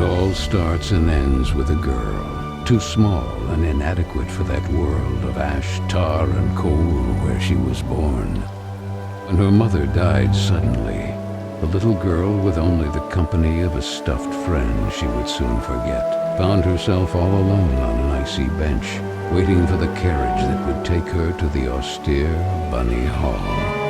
all starts and ends with a girl, too small and inadequate for that world of ash, tar, and coal where she was born. When her mother died suddenly, the little girl, with only the company of a stuffed friend she would soon forget, found herself all alone on an icy bench, waiting for the carriage that would take her to the austere Bunny Hall.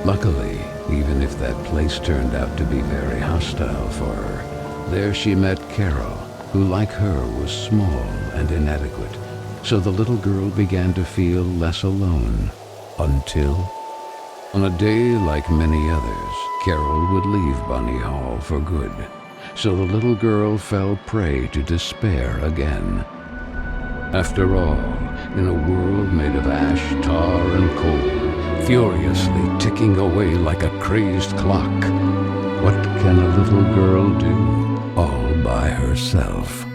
Luckily, even if that place turned out to be very hostile for her, there she met Carole, who like her was small and inadequate, so the little girl began to feel less alone, until, on a day like many others, Carole would leave Bunny Hall for good, so the little girl fell prey to despair again. After all, in a world made of ash, tar, and coal, furiously ticking away like a crazed clock, what can a little girl do all by herself?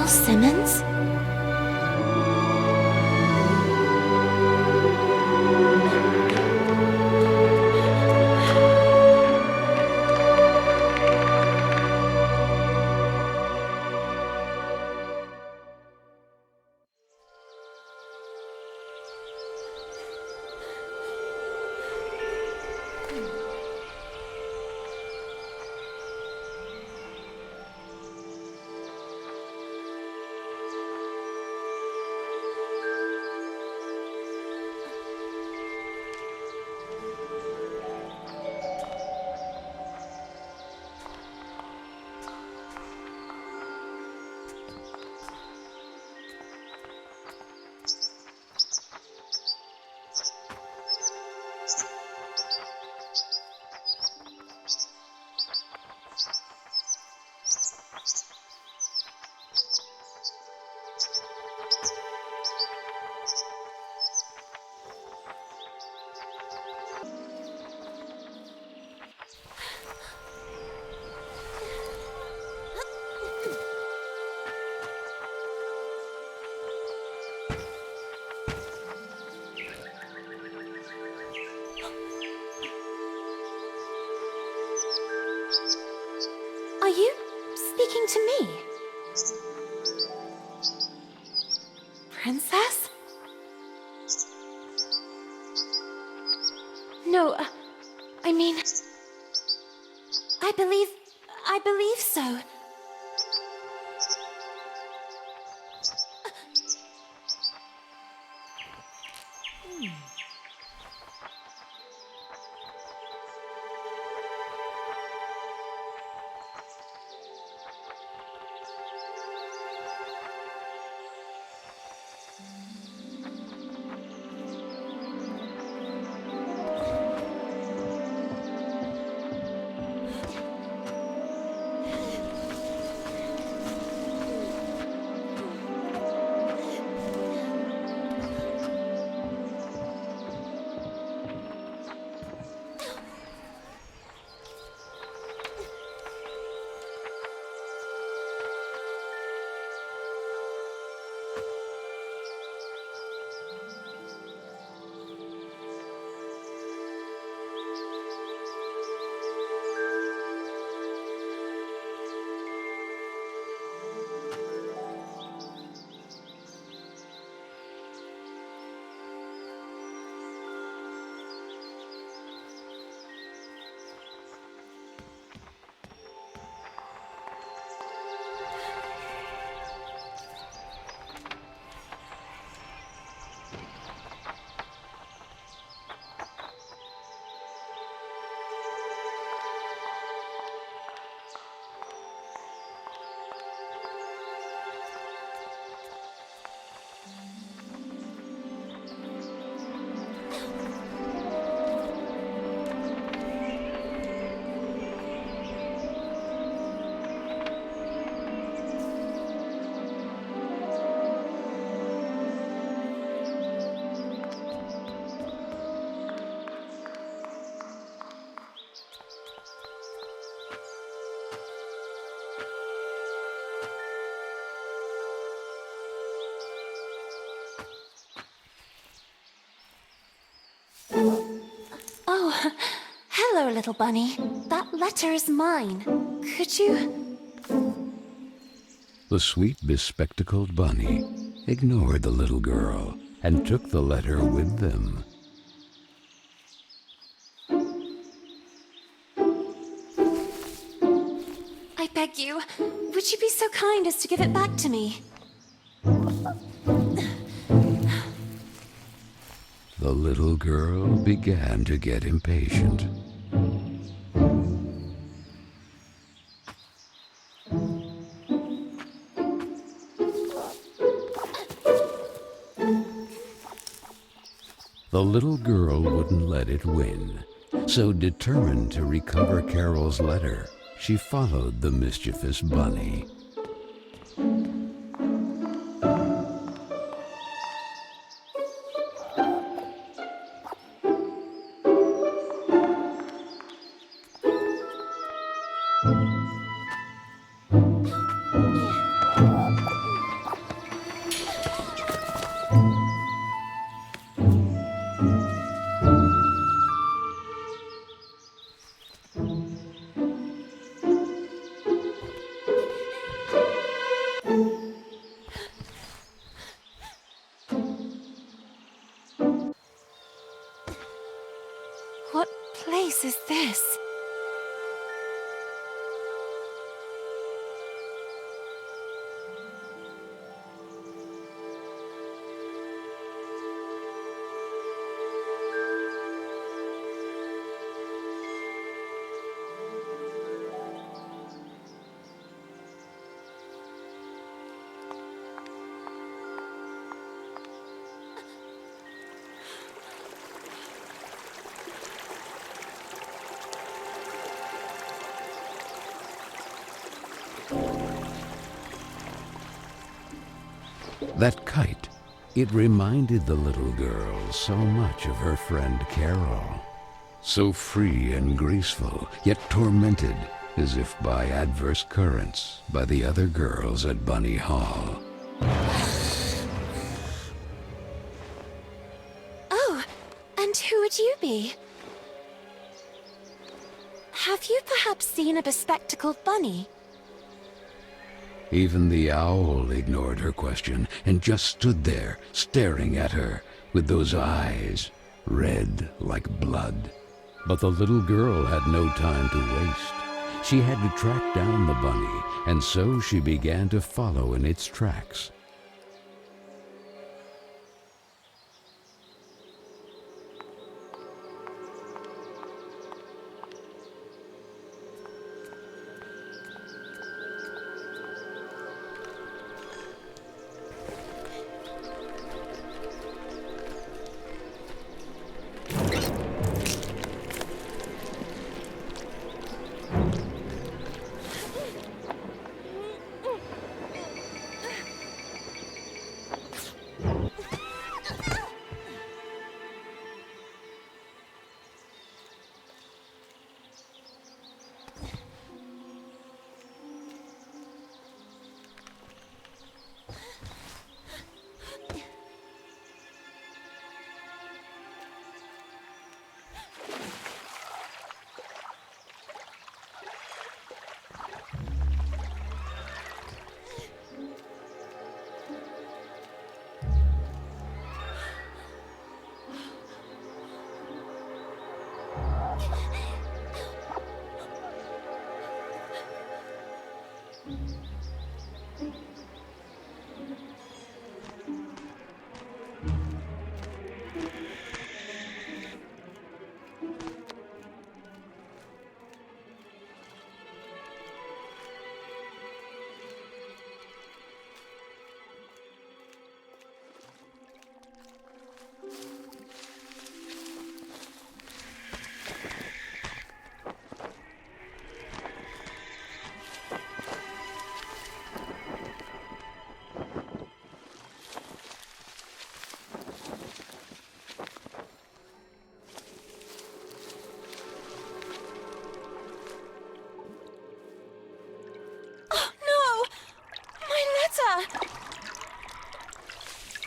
Simmons? Are you speaking to me? Princess? No, I mean... I believe so. Oh, hello, little bunny. That letter is mine. Could you... The sweet, bespectacled bunny ignored the little girl and took the letter with them. I beg you, would you be so kind as to give it back to me? The little girl began to get impatient. The little girl wouldn't let it win, so determined to recover Carole's letter, she followed the mischievous bunny. What place is this? That kite, it reminded the little girl so much of her friend Carole. So free and graceful, yet tormented, as if by adverse currents, by the other girls at Bunny Hall. Oh, and who would you be? Have you perhaps seen a bespectacled bunny? Even the owl ignored her question and just stood there, staring at her, with those eyes, red like blood. But the little girl had no time to waste. She had to track down the bunny, and so she began to follow in its tracks.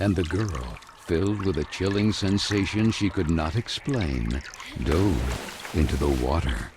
And the girl filled with a chilling sensation she could not explain, dove into the water.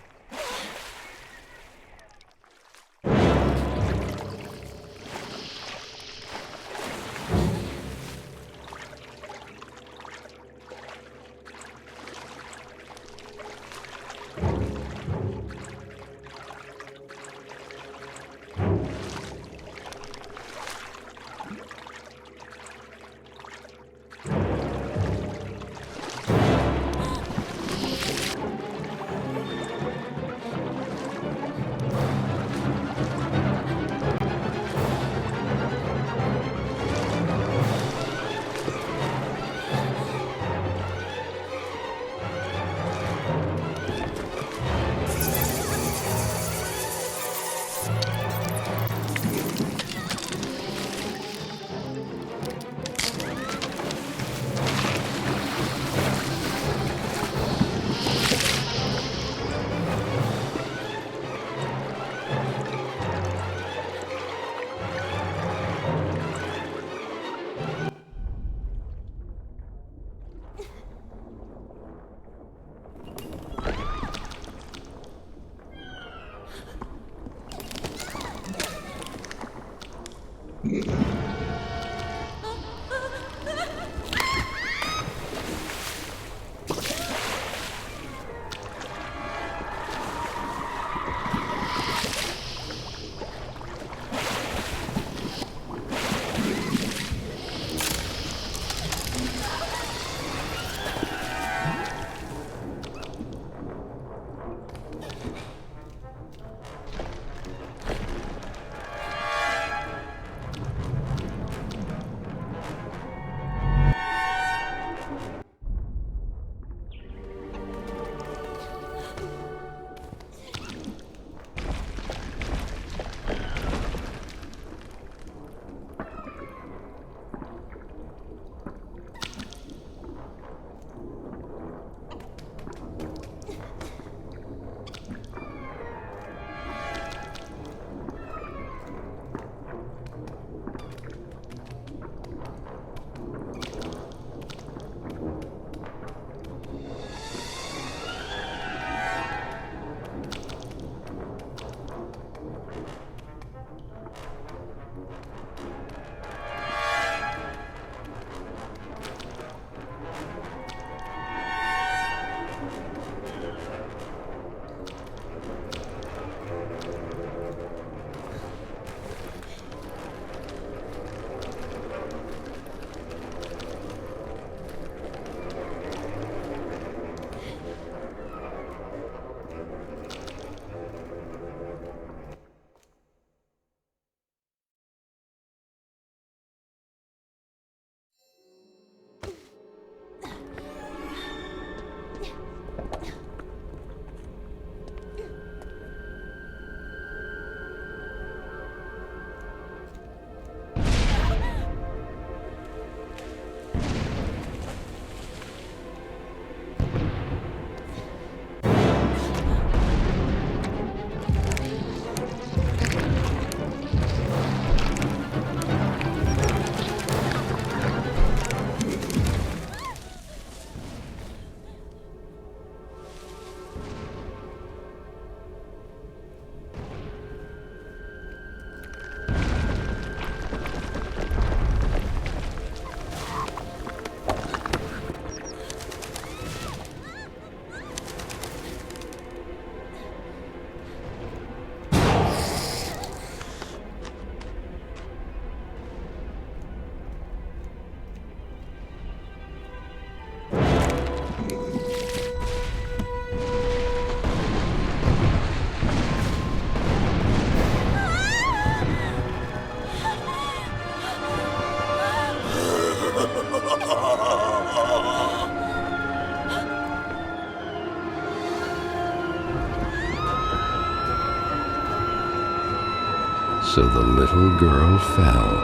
So the little girl fell,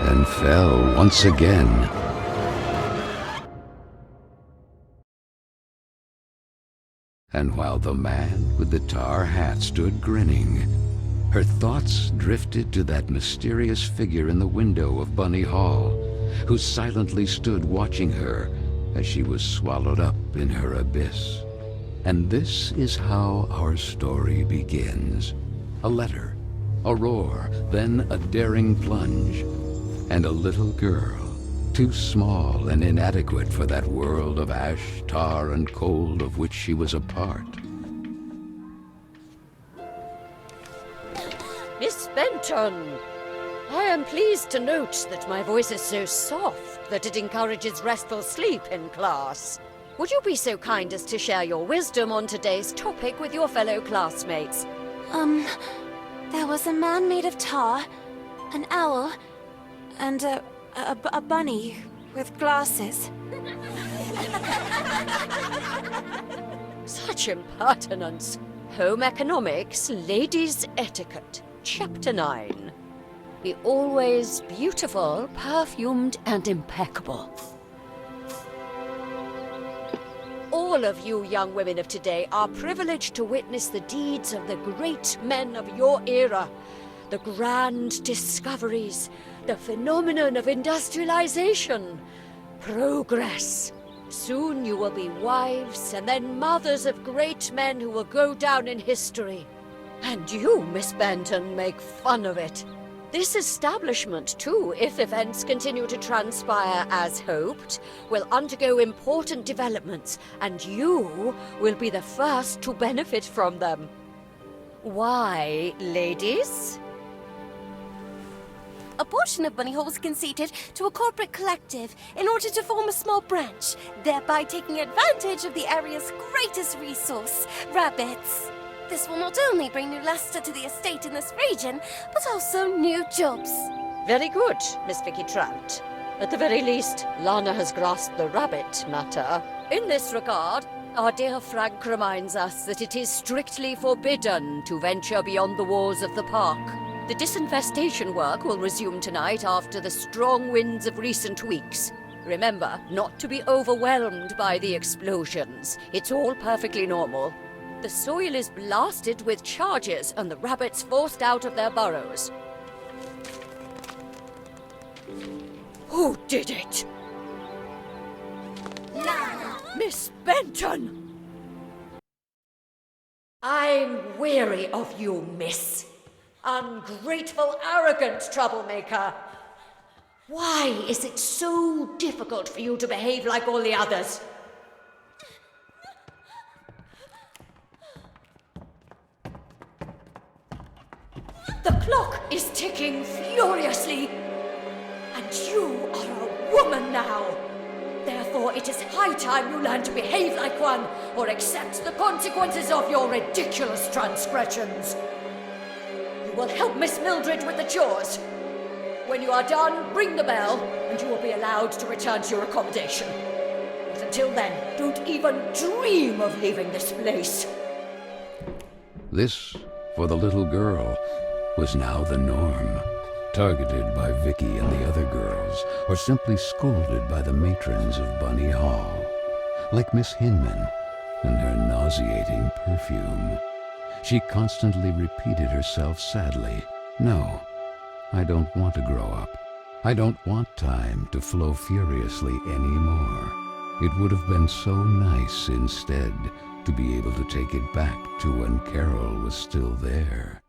and fell once again. And while the man with the tar hat stood grinning, her thoughts drifted to that mysterious figure in the window of Bunny Hall, who silently stood watching her as she was swallowed up in her abyss. And this is how our story begins. A letter, a roar, then a daring plunge, and a little girl, too small and inadequate for that world of ash, tar, and cold of which she was a part. Miss Benton, I am pleased to note that my voice is so soft that it encourages restful sleep in class. Would you be so kind as to share your wisdom on today's topic with your fellow classmates? There was a man made of tar, an owl, and a bunny with glasses. Such impertinence. Home Economics, Ladies' Etiquette, Chapter 9. Be always beautiful, perfumed, and impeccable. All of you young women of today are privileged to witness the deeds of the great men of your era. The grand discoveries, the phenomenon of industrialization, progress. Soon you will be wives and then mothers of great men who will go down in history. And you, Miss Benton, make fun of it. This establishment, too, if events continue to transpire as hoped, will undergo important developments, and you will be the first to benefit from them. Why, ladies? A portion of Bunny Hole was conceded to a corporate collective in order to form a small branch, thereby taking advantage of the area's greatest resource, rabbits. This will not only bring new luster to the estate in this region, but also new jobs. Very good, Miss Vicky Trout. At the very least, Lana has grasped the rabbit matter. In this regard, our dear Frank reminds us that it is strictly forbidden to venture beyond the walls of the park. The disinfestation work will resume tonight after the strong winds of recent weeks. Remember, not to be overwhelmed by the explosions. It's all perfectly normal. The soil is blasted with charges and the rabbits forced out of their burrows. Who did it? Lana! Miss Benton! I'm weary of you, miss. Ungrateful, arrogant troublemaker. Why is it so difficult for you to behave like all the others? The clock is ticking furiously, and you are a woman now. Therefore, it is high time you learn to behave like one, or accept the consequences of your ridiculous transgressions. You will help Miss Mildred with the chores. When you are done, ring the bell, and you will be allowed to return to your accommodation. But until then, don't even dream of leaving this place. This, for the little girl, was now the norm. Targeted by Vicky and the other girls, or simply scolded by the matrons of Bunny Hall. Like Miss Hinman and her nauseating perfume. She constantly repeated herself sadly, "No, I don't want to grow up. I don't want time to flow furiously anymore. It would have been so nice instead to be able to take it back to when Carole was still there."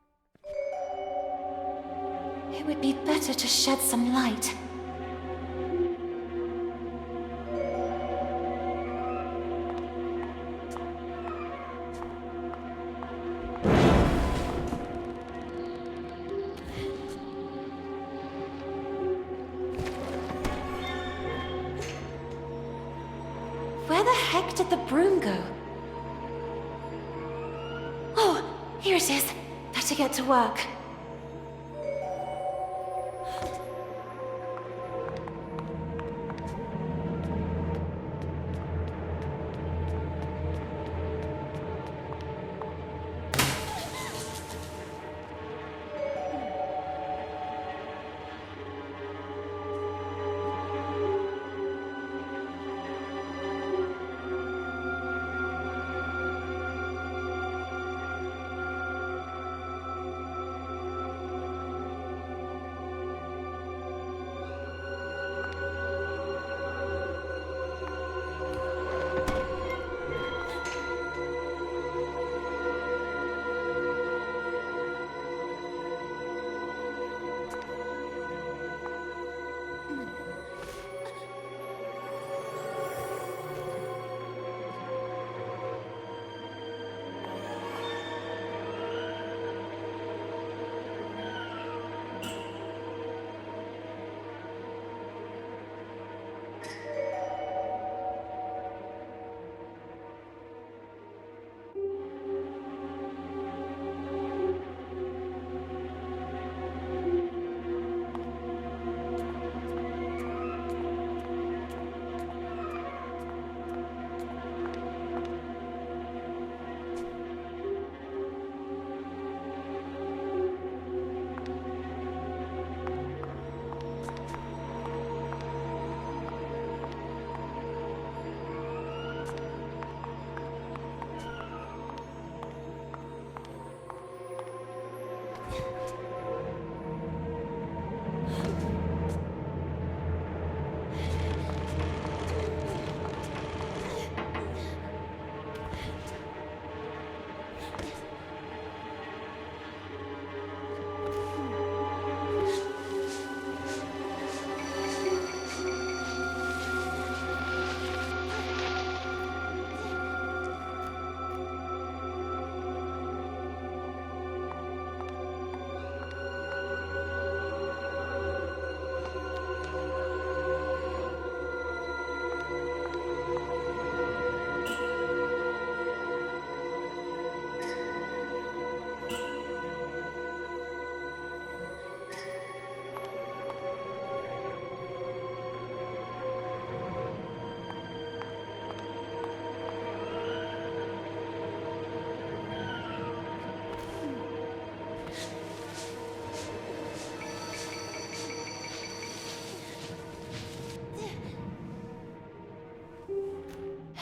It would be better to shed some light. Where the heck did the broom go? Oh, here it is. Better get to work.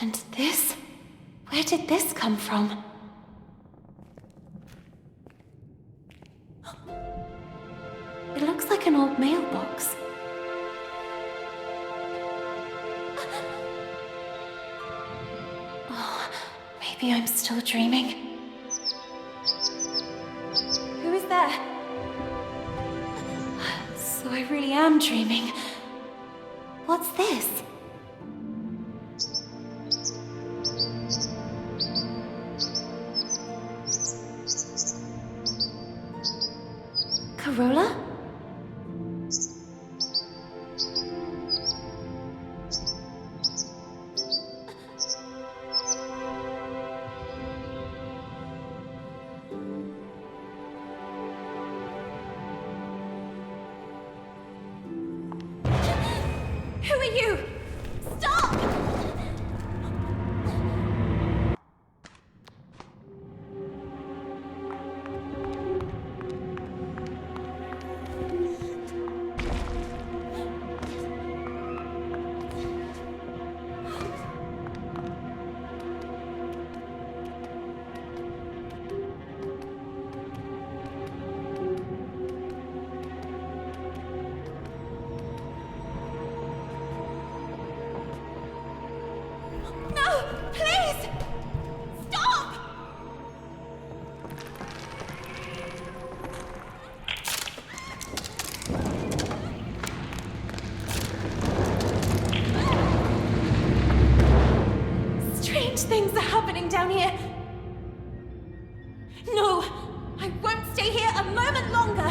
And this? Where did this come from? It looks like an old mailbox. Oh, maybe I'm still dreaming. Who is there? So I really am dreaming. What's this? Carole? Who are you? Stop! No! Please! Stop! Strange things are happening down here. No! I won't stay here a moment longer!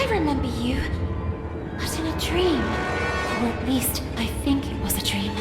I remember you. But in a dream. Or at least, I think it was a dream.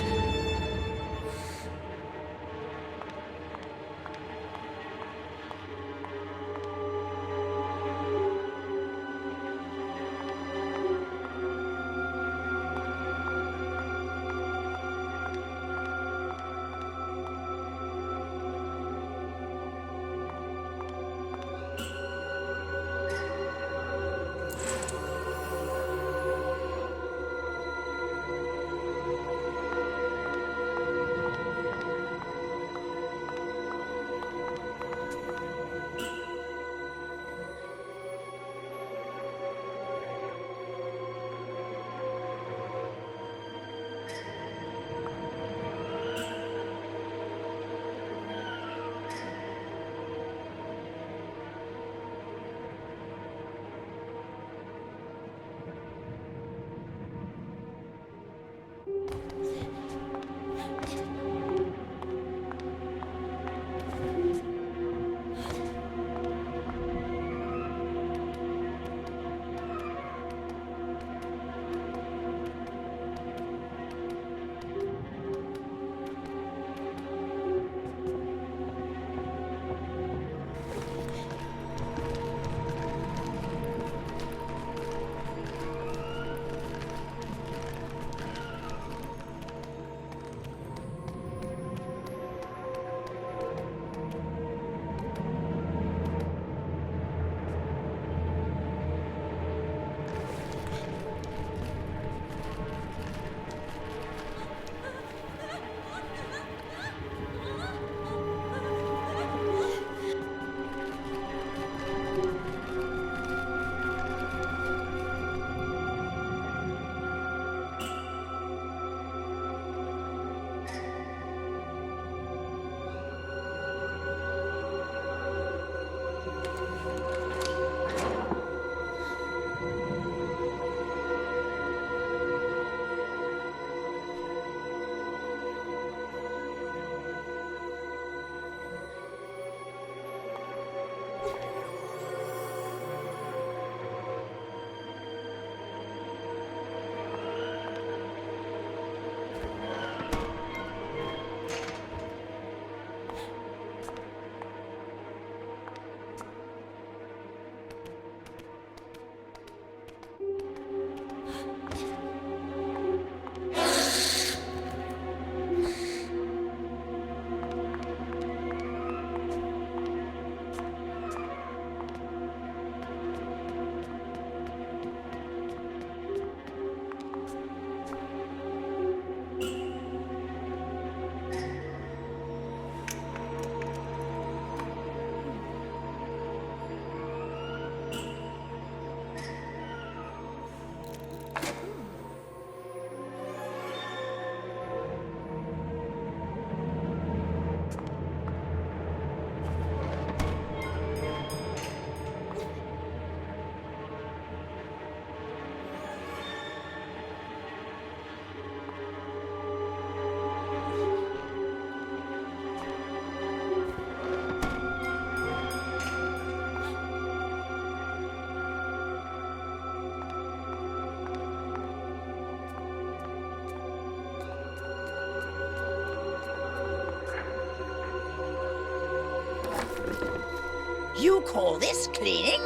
You call this cleaning?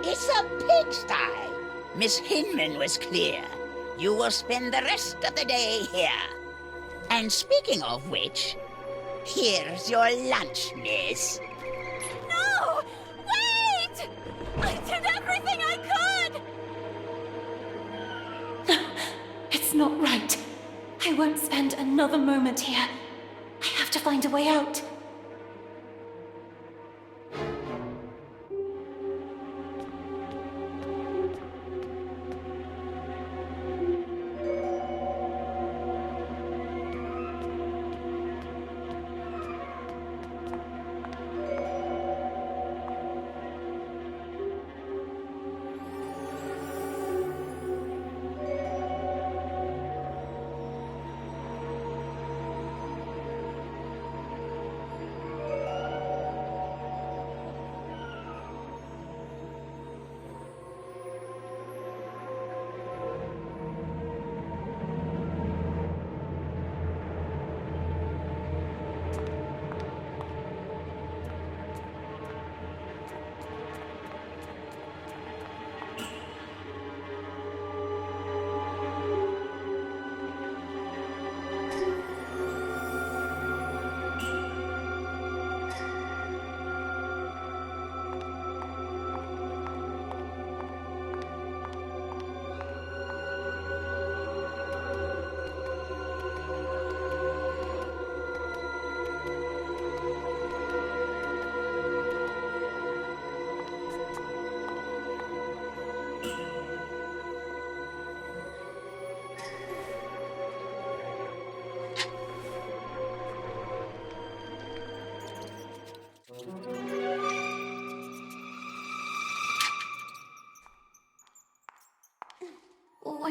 It's a pigsty. Miss Hinman was clear. You will spend the rest of the day here. And speaking of which, here's your lunch, miss. No! Wait! I did everything I could! It's not right. I won't spend another moment here. I have to find a way out.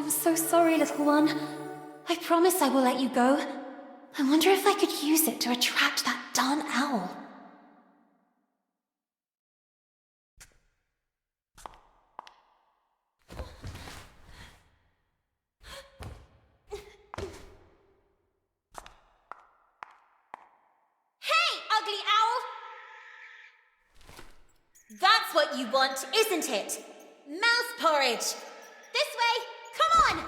I'm so sorry, little one. I promise I will let you go. I wonder if I could use it to attract that darn owl. Hey, ugly owl! That's what you want, isn't it? Mouse porridge! This way! Come on!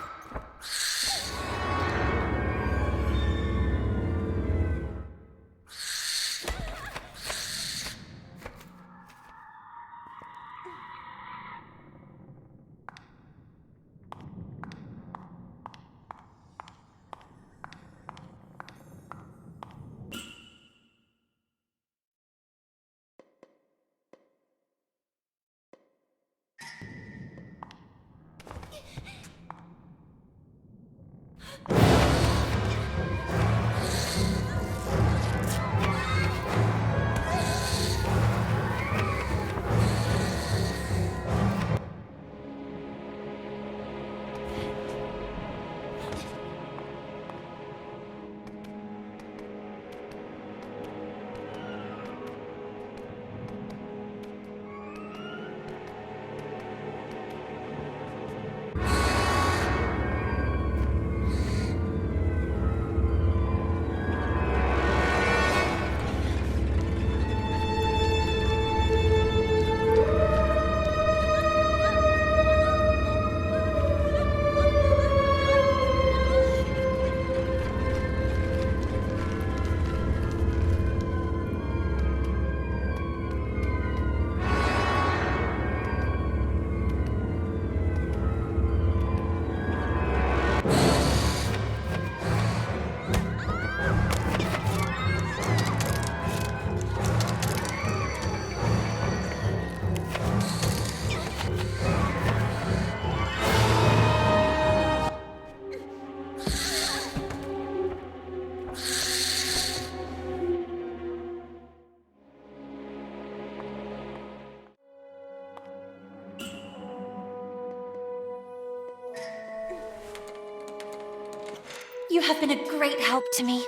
You have been a great help to me.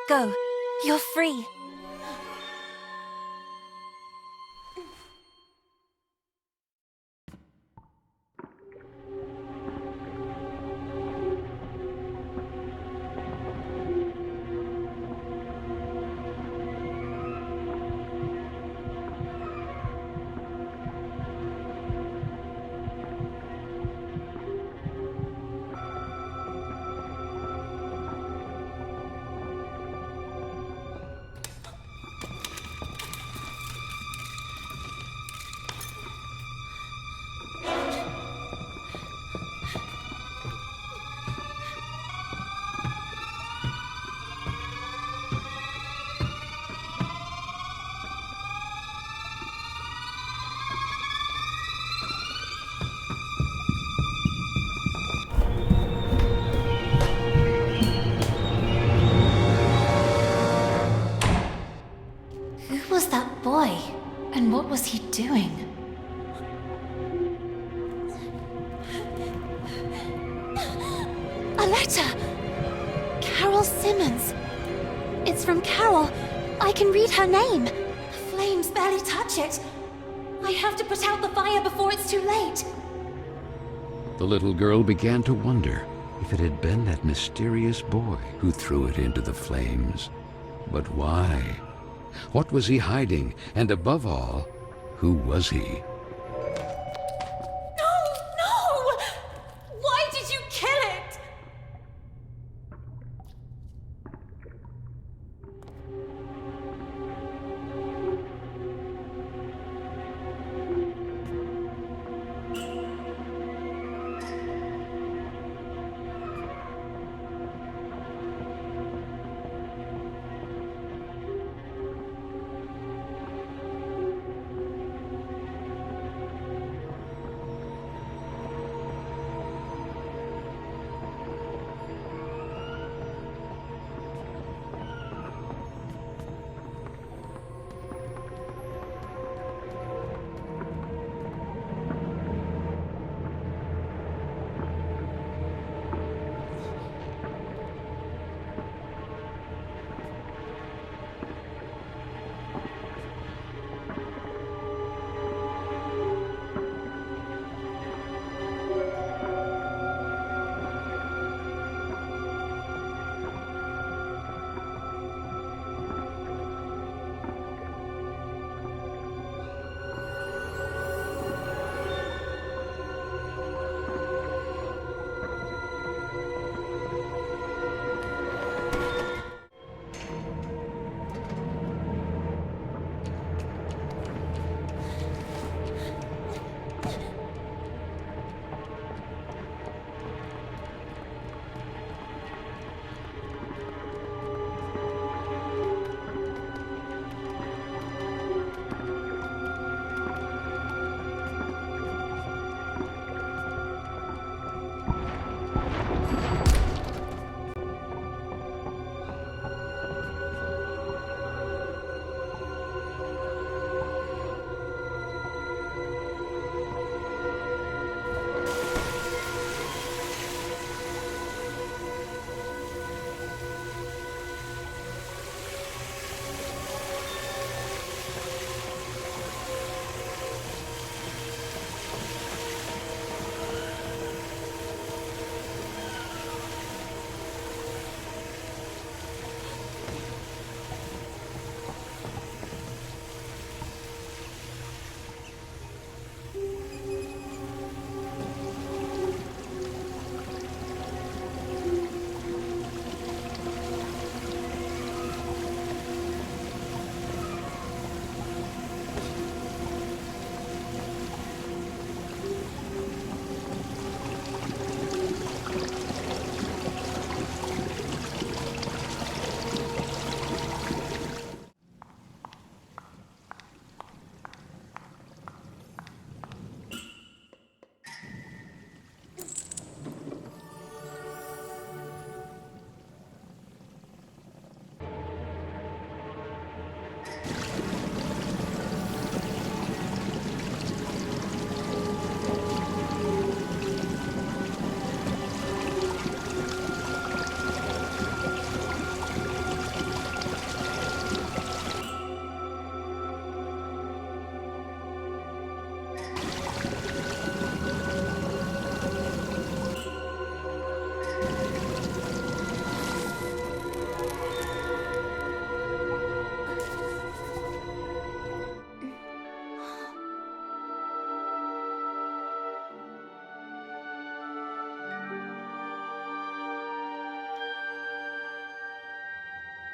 Go. You're free. Who was that boy? And what was he doing? A letter! Carole Simmons. It's from Carole. I can read her name. The flames barely touch it. I have to put out the fire before it's too late. The little girl began to wonder if it had been that mysterious boy who threw it into the flames. But why? What was he hiding? And above all, who was he? No! No! Why did you kill it?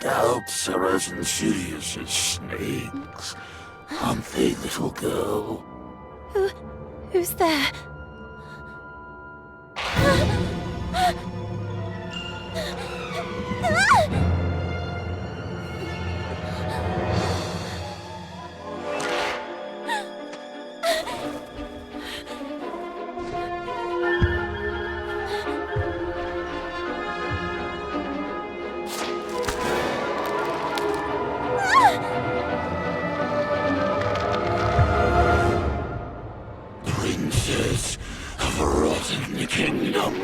Doubts are as insidious as snakes, aren't they, little girl? Who's there? Princess of a rotten kingdom.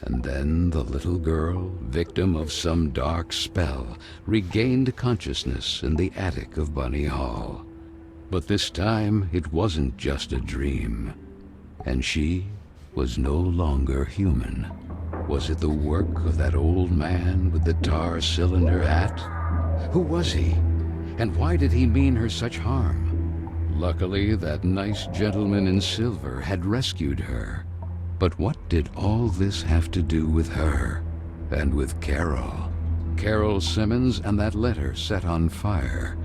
And then the little girl, victim of some dark spell, regained consciousness in the attic of Bunny Hall. But this time it wasn't just a dream. And she was no longer human. Was it the work of that old man with the tar cylinder hat? Who was he? And why did he mean her such harm? Luckily, that nice gentleman in silver had rescued her. But what did all this have to do with her? And with Carole? Carole Simmons and that letter set on fire.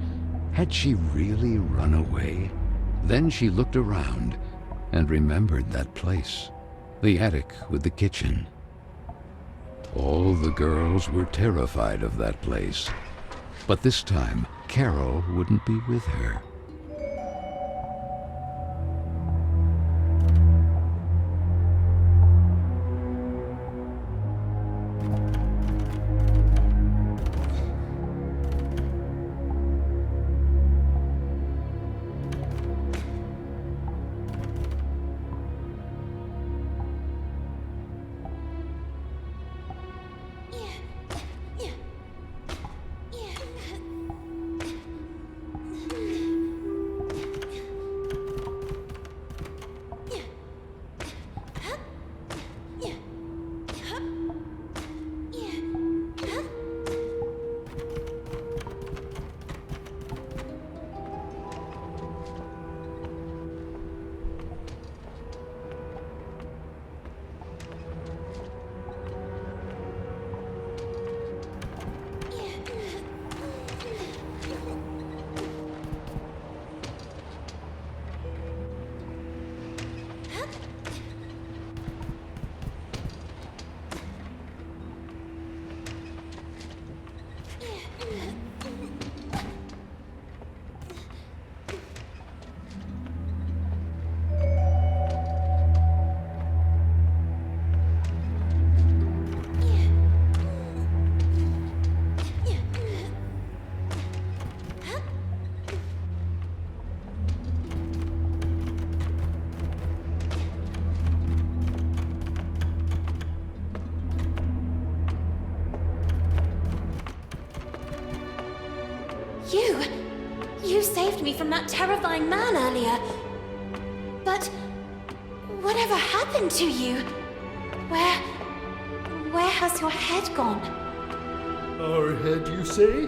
Had she really run away? Then she looked around and remembered that place. The attic with the kitchen. All the girls were terrified of that place. But this time, Carole wouldn't be with her. You saved me from that terrifying man earlier. But whatever happened to you? Where has your head gone? Our head, you say?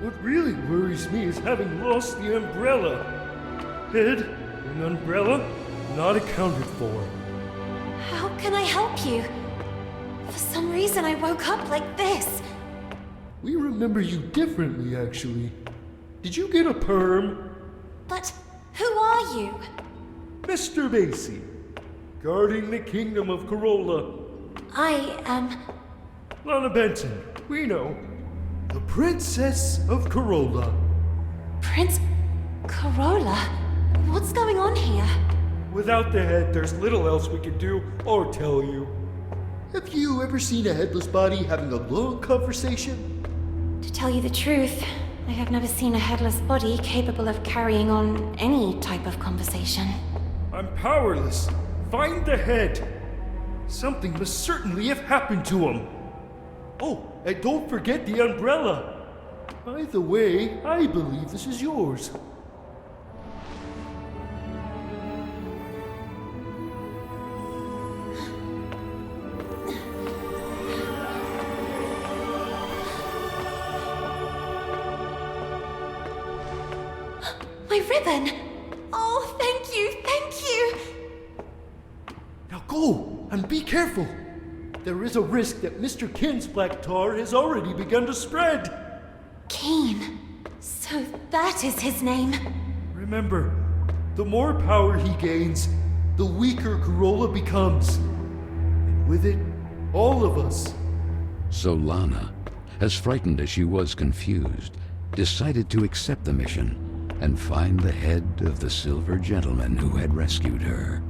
What really worries me is having lost the umbrella. Head and umbrella not accounted for. How can I help you? For some reason I woke up like this. We remember you differently, actually. Did you get a perm? But who are you? Mr. Macy, guarding the kingdom of Carole. I am... Lana Benson, we know. The Princess of Carole. Prince Carole? What's going on here? Without the head, there's little else we can do or tell you. Have you ever seen a headless body having a long conversation? To tell you the truth, I have never seen a headless body capable of carrying on any type of conversation. I'm powerless. Find the head. Something must certainly have happened to him. Oh, and don't forget the umbrella. By the way, I believe this is yours. My ribbon! Oh, thank you, thank you! Now go, and be careful. There is a risk that Mr. Kin's black tar has already begun to spread. Keen. So that is his name. Remember, the more power he gains, the weaker Carole becomes. And with it, all of us. So Lana, as frightened as she was confused, decided to accept the mission and find the head of the silver gentleman who had rescued her.